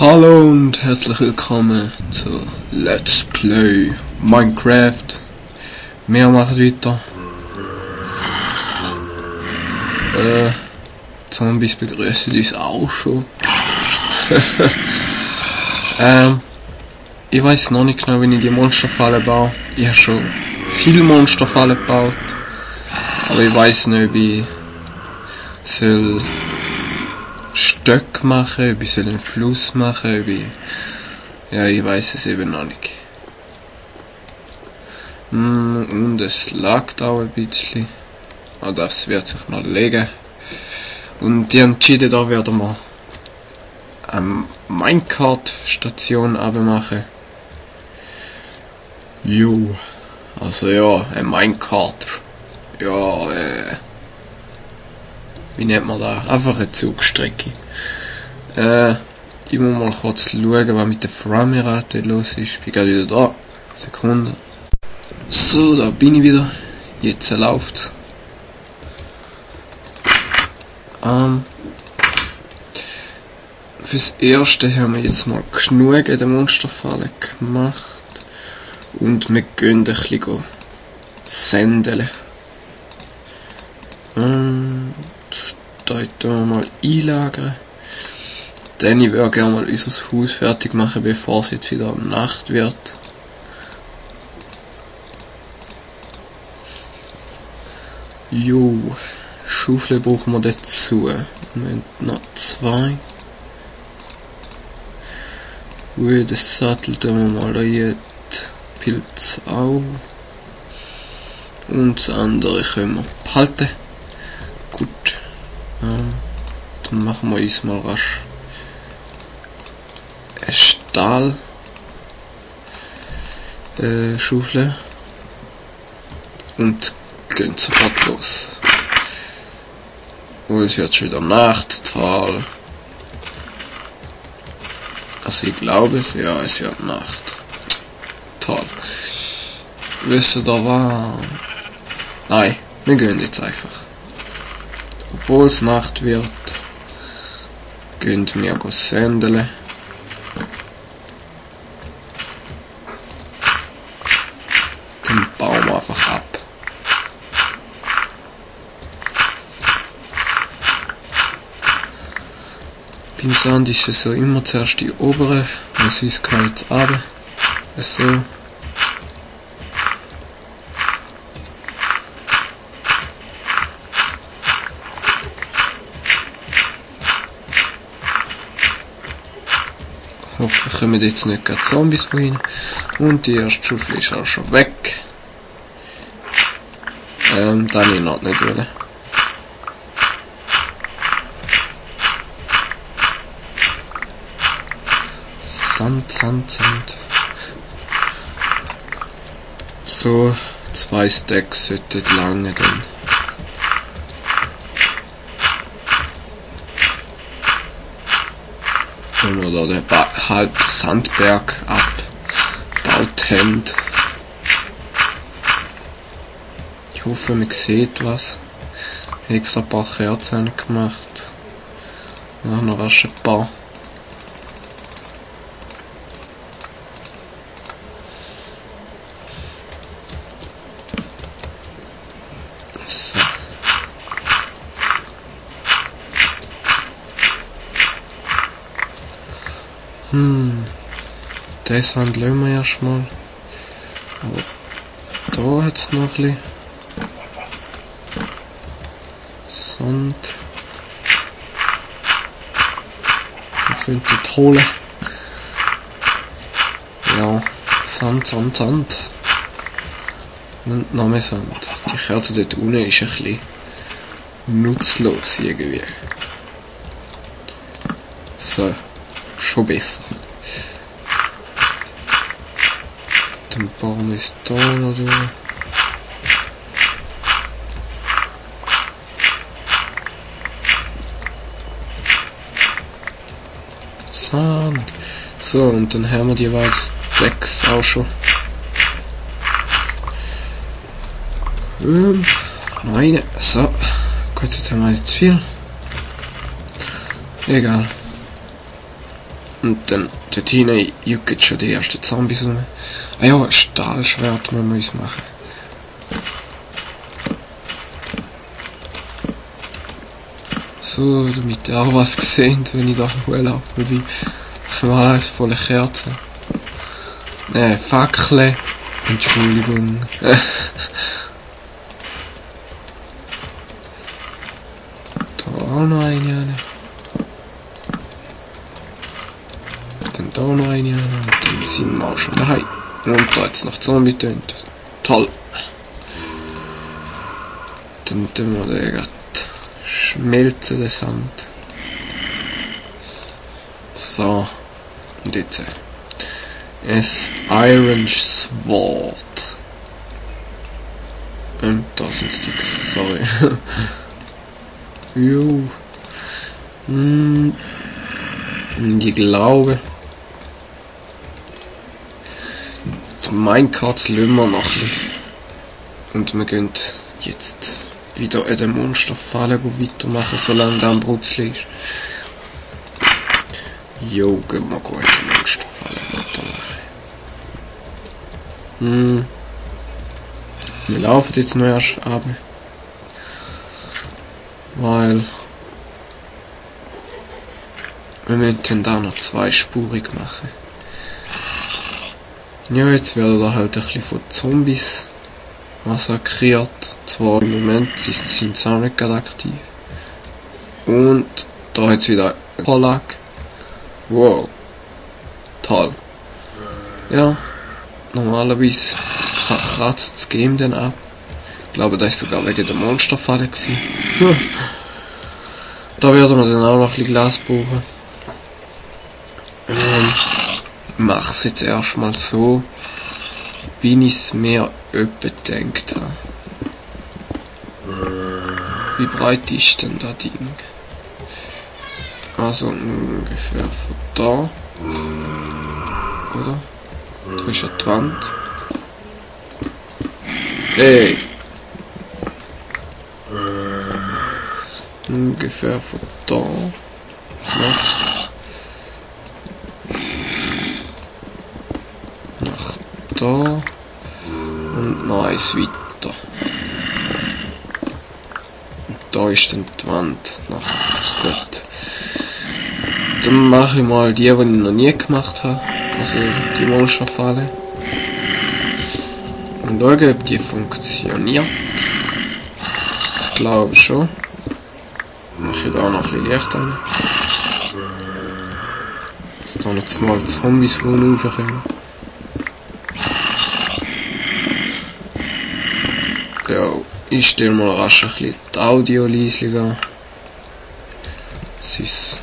Hallo und herzlich willkommen zu Let's Play Minecraft. Wir machen weiter. Zombies begrüßen uns auch schon. Ich weiß noch nicht genau, wie ich die Monsterfalle baue. Ich habe schon viele Monsterfallen gebaut, aber ich weiß nicht, ob ich soll Stöcke machen, ob ich einen Fluss machen, ob ich... Ja, ich weiß es eben noch nicht. Und es lag auch ein bisschen. Aber das wird sich noch legen. Und die entschieden, da werden wir eine Minecart-Station abmachen. Jo. Also ja, ein Minecart. Ja, wie nennt man das? Einfach eine Zugstrecke. Ich muss mal kurz schauen, was mit der Framerate los ist. Ich bin gerade wieder da. Sekunde. So, da bin ich wieder. Jetzt läuft's. Fürs Erste haben wir jetzt mal genug in der Monsterfalle gemacht. Und wir gehen ein bisschen sendeln. Da mal einlagern. Dann ich würde gerne mal unser Haus fertig machen, bevor es jetzt wieder Nacht wird. Jo, Schaufel brauchen wir dazu. Wir haben noch 2. Ui, das Sattel tun wir mal rein. Pilz auch. Und das andere können wir behalten. Gut. Dann machen wir uns mal rasch eine Stahl Schaufel und gehen sofort los. Und es wird schon wieder Nacht, toll. Also ich glaube es, ja, es wird Nacht. Toll. Wisst ihr da was? Nein, wir gehen jetzt einfach. Obwohl es Nacht wird, gehen wir sendeln. Den bauen wir einfach ab. Beim Sand ist es so immer zuerst die obere, und sonst geht es runter. So. Hoffentlich kommen jetzt nicht gerade Zombies von hinten. Und die erste Schaufel ist auch schon weg. Dann ich noch nicht wollen. Sand. So, 2 Stacks sollten lange dann. Wenn wir da den halben Sandberg abgebaut haben. Ich hoffe, man sieht was. Extra ein paar Kerzen gemacht. Ja, noch rasch ein paar. So. Den Sand lassen wir erstmal. Aber da hat es noch ein bisschen Sand. Wir könnten holen. Ja, Sand. Und noch mehr Sand. Die Kerze dort unten ist ein bisschen nutzlos irgendwie. So, schon besser. Den Baum ist da noch durch. Sand. So, und dann haben wir die jeweils Decks auch schon. Nein, so. Gut, jetzt haben wir jetzt viel. Egal. Und dann dort hinten jucken schon die ersten Zombies rum. Ah ja, ein Stahlschwert müssen wir uns machen. So, damit ihr auch was gesehen, wenn ich da hochlaufe. Ich war alles voller Kerzen. Fackeln. Entschuldigung. Da auch noch eine. Dann da noch eine. Und dann sind wir auch schon daheim. Und da jetzt noch Zombie tönt. Toll. Dann tun wir den gerade schmelzen, den Sand. So. Und jetzt ein Iron Sword. Da sind Sticks, sorry. Jo. Ich glaube, Minecarts lassen wir noch ein bisschen. Und wir gehen jetzt wieder in den Monsterfalle weitermachen, solange der am Brutzli ist. Jo, gehen wir gut in den Monsterfalle weitermachen. Wir laufen jetzt noch erst ab. Weil wir möchten da noch zweispurig machen. Ja, jetzt werden da halt ein bisschen von Zombies massakriert. Zwar im Moment sind sie auch nicht gerade aktiv. Und da jetzt wieder ein Polak. Wow. Toll. Ja, normalerweise kratzt das Game dann ab. Ich glaube, das war sogar wegen der Monsterfalle gewesen. Da werden wir dann auch noch ein bisschen Glas brauchen. Mach's jetzt erstmal so, wie ich es mir bedenkt habe. Wie breit ist denn das Ding? Also ungefähr von da. Oder? Da ist ja die Wand. Hey! Ungefähr von da. Nach da. Und noch eins weiter. Und da ist dann die Wand. Gut. Dann mache ich mal die ich noch nie gemacht habe. Also die Monsterfalle. Und schauen, ob die funktioniert. Ich glaube schon. Mache ich da noch ein bisschen Licht rein. Dass da noch mal Zombies von raufkommen. Ja, ich stelle mal rasch ein bisschen die Audio leise an. Sonst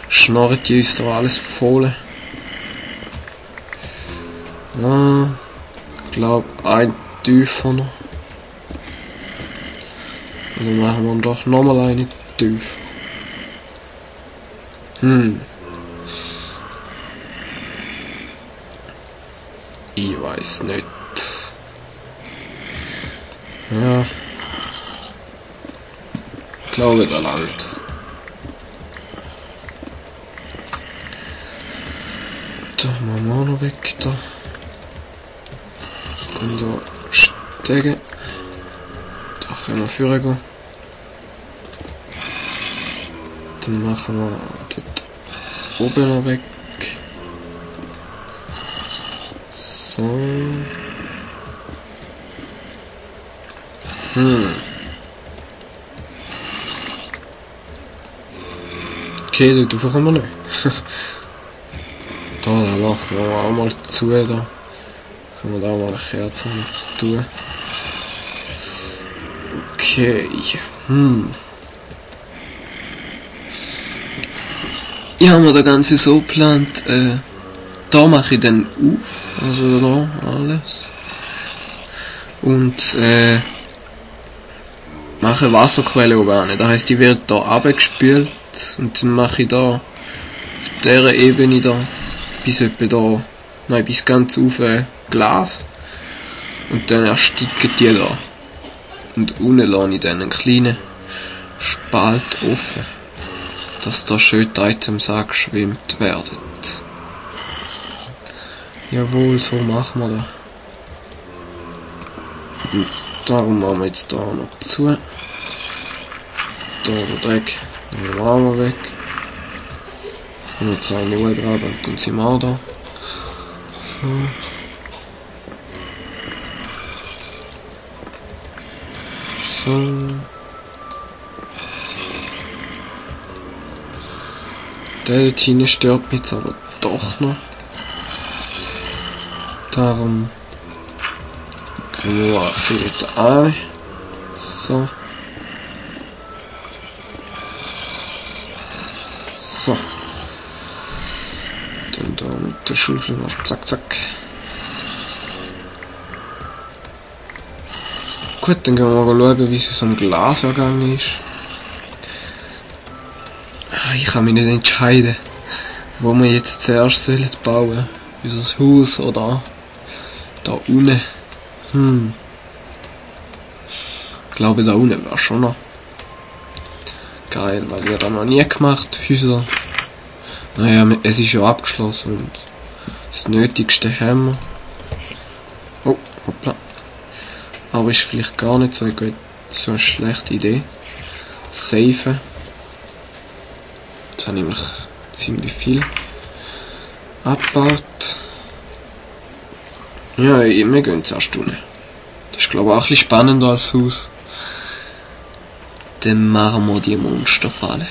schnarrt uns da alles voll. Ja, ich glaube ein tiefer noch. Und dann machen wir doch nochmal eine tiefer. Ich weiß nicht. Ja. Ich glaube, da langt. Da machen wir auch noch weg da. Dann da steigen. Da können wir führen gehen. Dann machen wir dort oben noch weg. So. Okay, dort rauf kommen wir nicht. Da machen wir auch mal zu. Da können wir da mal eine Kerze tun. Okay. Ich habe mir das Ganze so geplant, da mache ich dann auf, also da alles. Und mache Wasserquelle oben. Das heisst, die wird da abgespült und dann mache ich da auf dieser Ebene da bis etwa da, nein, bis ganz auf Glas. Und dann ersticken die da. Und unten lasse ich dann einen kleinen Spalt offen. dass da schön die Items angeschwemmt werden. Jawohl, so machen wir das. Und darum machen wir jetzt da noch zu. Da der Dreck nehmen wir auch mal weg. Und jetzt eine Uhr graben und dann sind wir auch da. So. So. Der dort hinten stört mich jetzt aber doch noch. Darum gehen wir ein bisschen wieder an. So. So. Dann da mit der Schaufel noch zack zack. Gut, dann gehen wir mal schauen, wie es aus dem Glas gegangen ist. Ich kann mich nicht entscheiden, wo wir jetzt zuerst bauen sollen. Unser Haus oder da unten. Ich glaube, da unten wäre schon noch geil, weil wir das noch nie gemacht, Häuser. Naja, es ist ja abgeschlossen und das Nötigste haben wir. Oh, hoppla. Aber ist vielleicht gar nicht so eine schlechte Idee. Safen. Jetzt habe ich nämlich ziemlich viel abgebaut. Ja, wir gehen zuerst unten. Das ist glaube ich auch ein bisschen spannender als das Haus. Dann machen wir die Monsterfalle.